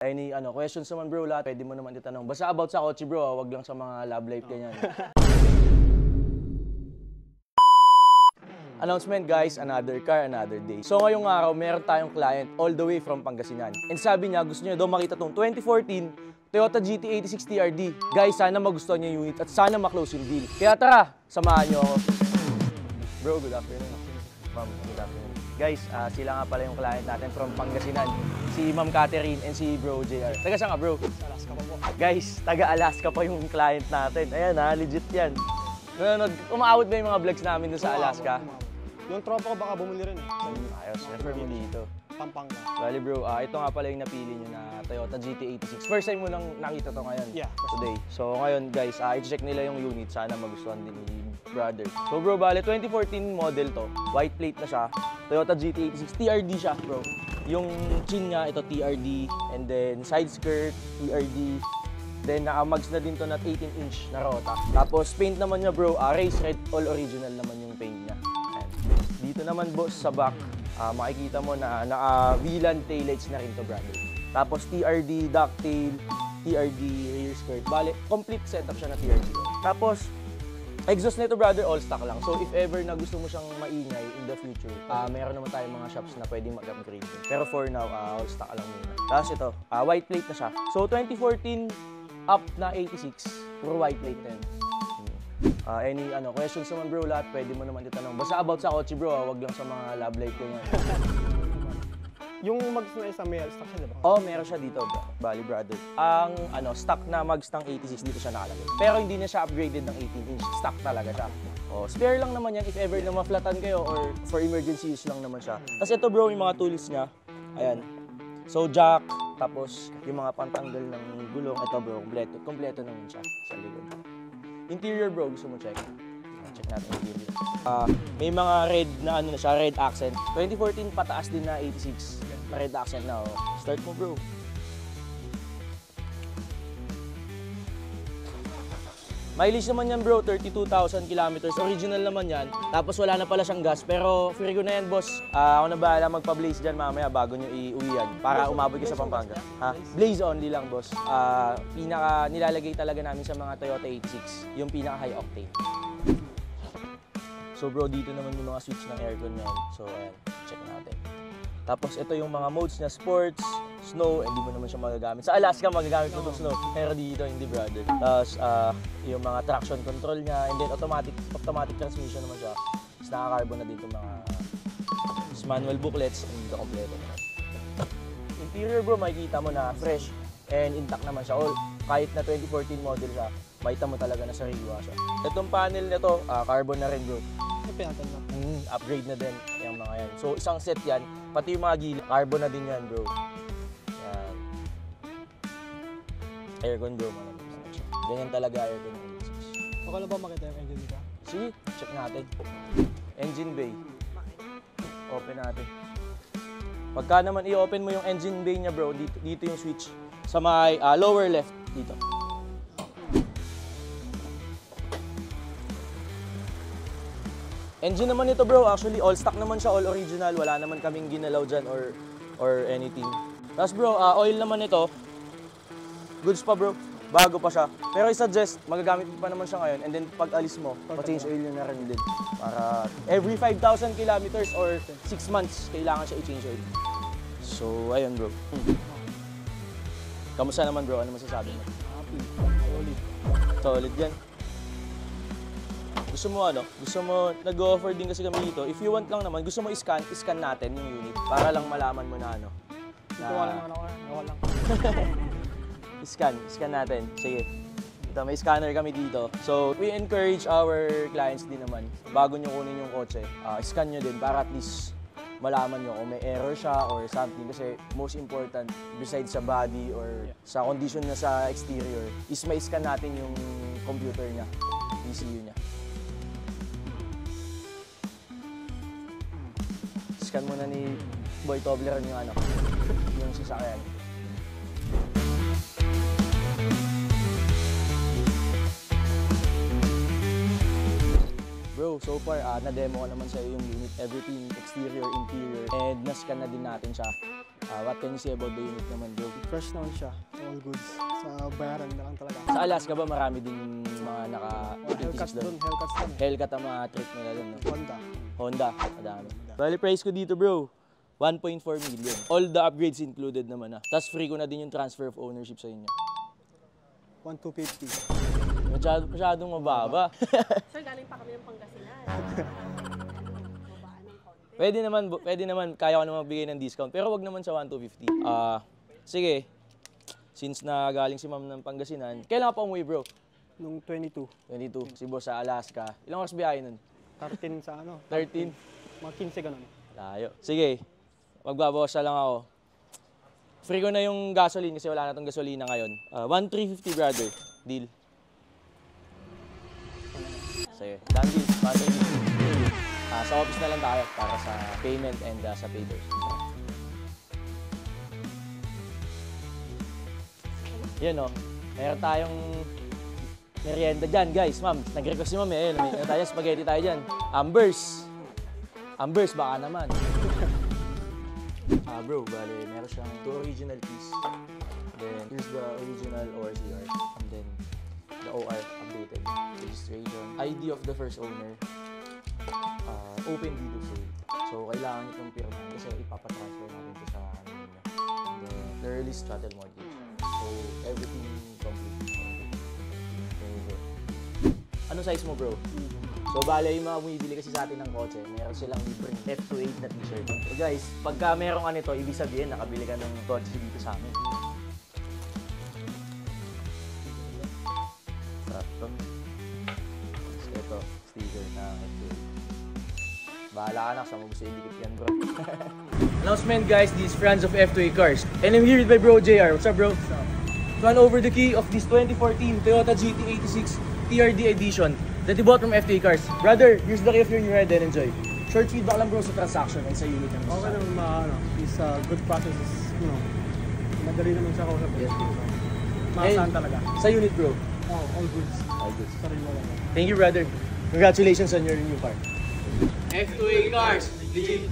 Any questions naman bro, lahat pwede mo naman itanong. Basta about sa kotse bro, wag lang sa mga love life ganyan. Announcement guys, another car, another day. So ngayong araw, meron tayong client all the way from Pangasinan. And sabi niya, gusto niya daw makita tong 2014 Toyota GT86 TRD. Guys, sana magustuhan niya yung unit at sana ma-close yung deal. Kaya tara, samahan niyo ako. Bro, good afternoon. Ma'am, good afternoon. Guys, sila nga pala yung client natin from Pangasinan. Si Ma'am Catherine and si Bro JR. Taga saan ka bro? Alaska pa po. Guys, taga Alaska pa yung client natin. Ayan ha, legit yan. Umaawit ba yung mga vlogs namin doon sa Alaska? Yung tropa ko baka bumili rin. Ayos, refer mo dito. Pampanga. Bali bro, ito nga pala yung napili nyo na Toyota GT86. First time mo nang nakita to ngayon? Yeah. Today. So ngayon guys, i-check nila yung unit. Sana magustuhan din ni brother. So bro, bali 2014 model to. White plate na siya. Toyota GT86. TRD siya bro. Yung chin niya, ito TRD. And then side skirt, TRD. Then naka-mags na din to na 18-inch na rota. Tapos paint naman niya bro, race red, all original naman yung paint niya. Ayan. Dito naman boss sa back, makikita mo na naka-VLAN taillights na rin to brother. Tapos TRD ducktail, TRD rear skirt. Bale, complete setup siya na TRD. Tapos exhaust nito brother, all stock lang. So if ever na gusto mo siyang maingay in the future, meron naman tayong mga shops na pwedeng mag-upgrade. Pero for now, all stock lang muna. Tapos ito, white plate na siya. So 2014 up na 86, puro white plate na yun. Any questions naman bro, lahat pwede mo naman itanong. Basta about sa kotse bro, wag lang sa mga love life ko yan. Yung mags na isa may stock siya, diba? Oh, meron siya dito, bali brother. Ang stock na mags ng 86 dito siya nakalagay. Pero hindi na siya upgraded ng 18-inch, stock talaga siya. Oh, spare lang naman yan if ever na ma-flatan kayo or for emergency use lang naman siya. Tapos ito bro, yung mga tools niya. Ayan. So jack, tapos yung mga pantanggal ng gulong. Ito bro, kompleto naman siya sa likod. Interior bro, gusto mo check? Check natin interior. May mga red na na siya, red accent. 2014 pataas din na 86. Red accent na oh. Start mo bro. Mileage naman yan bro, 32,000 kilometers. Original naman yan. Tapos wala na pala siyang gas. Pero free ko na yan boss. Ako na bahala magpa-blaze dyan mamaya bago nyo iuwi yan. Para umabot ka sa Pampanga. Ha? Blaze only lang boss. Pinaka nilalagay talaga namin sa mga Toyota 86. Yung pinaka high octane. So bro, dito naman yung mga switch ng aircon yan. So ayan, check natin. Tapos ito yung mga modes na sports, snow, hindi mo naman siya magagamit. Sa Alaska magagamit mo itong snow, pero dito hindi brother. Tapos yung mga traction control niya, and then automatic transmission naman siya. Tapos naka-carbon na dito mga manual booklets, and dito kompleto na. Interior bro, makikita mo na fresh and intact naman siya. Kahit na 2014 model siya, makita mo talaga na sariwa siya. Itong panel nito, carbon na rin bro. Pinatan na. Upgrade na din yung mga yan. So isang set yan, pati yung mga gilid, carbon na din yan bro. Yan. Aircon bro, ganyan talaga aircon. Okay na ba makita yung engine nito? Sige, check natin. Engine bay. Open natin. Pagka naman i-open mo yung engine bay niya bro, dito yung switch. Sa may lower left, dito. Engine naman ito bro, actually all stock naman siya, all original. Wala naman kaming ginalaw dyan or anything. Tapos bro, oil naman ito. Goods pa bro, bago pa siya. Pero I-suggest, magagamit mo pa naman siya ngayon. And then pag alis mo, pa-change oil nyo na rin din. Para every 5,000 kilometers or 6 months, kailangan siya i-change oil. So, ayun bro. Kamusta naman bro? Ano masasabi mo? Happy. Solid. Solid yan. Gusto mo nag-offer din kasi kami dito. If you want lang naman, gusto mo i-scan natin yung unit para lang malaman mo na Ito wala naman ako. Wala lang. Scan natin. Sige. Ito, may scanner kami dito. So, we encourage our clients din naman, bago nyo kunin yung kotse, scan nyo din para at least malaman nyo kung may error siya or something. Kasi most important, besides sa body or sa condition na sa exterior, is ma-scan natin yung computer niya, ECU niya. Scan muna ni Boy Toblerone yung yung sasakyan. Bro, so far, na-demo ko naman sa'yo yung unit, everything, exterior, interior, and na-scan na din natin siya. What can you say about the unit naman, bro? Fresh naman siya. All goods. Sa bayaran na lang talaga. Sa Alaska ba marami din mga naka Hellcats doon. Hellcats doon. Hellcat ang mga trip nila doon, no? Honda. Honda, madami. Bali price ko dito, bro. 1.4 million. All the upgrades included naman na. Tapos free ko na din yung transfer of ownership sa inyo. 1,250. Masyadong mababa. Sir, galing pa kami ng Pangasinan. Babaan ng konti. Pwede naman, kaya ko naman magbigay ng discount. Pero wag naman sa 1,250. Sige, since na galing si ma'am ng Pangasinan, kailan ka pa umuwi, bro? Nung 22. 22, si boss sa Alaska. Ilang oras biyahe nun? 13 sa ano? 13? Mga 15 ganun. Layo. Sige, magbabawas na lang ako. Free ko na yung gasoline kasi wala na tong gasolina ngayon. 1,350, brother. Deal. Sige, done deal. 1,350. Sa office na lang tayo para sa payment and sa papers. Yan o. Meron tayong merienda dyan, guys. Ma'am, nag-request si ma'am eh. May tayo spaghetti tayo dyan. Ambers. Ambers, baka naman. Bro, bale, meron siyang 2 original keys. Then, here's the original ORCR. And then, the OR updated. Registration. ID of the first owner. Open deed of sale. So, kailangan nyo itong pirmahan kasi ipapatransfer natin ito sa ano nila. And then, the release chattel mortgage. So, everything complete. So, ano size mo, bro? So, bale, yung mga bumibili kasi sa atin ng kotse, meron silang libreng F28 na t-shirt. So, guys, pagka meron ka nito, ibig sabihin, nakabili ka ng kotse dito sa amin. Sarap to. So, ito, sticker ng F28. Bahala ka na, sa mga gusto idikit yan, bro. Announcement, guys, these friends of F28 cars. And I'm here with my bro, JR. What's up, bro? What's up? Run over the key of this 2014 Toyota GT86 TRD edition that you bought from F28 Cars. Brother, here's the key of your new ride and enjoy. Short feedback lang, bro, sa transaction and sa unit ng Okay naman is good process is, madali naman siya kausap. Yes, bro. Maasahan talaga. Sa unit, bro. All goods. All goods. Sarili mo lang. Thank you, brother. Congratulations on your new car. F28 Cars, legit.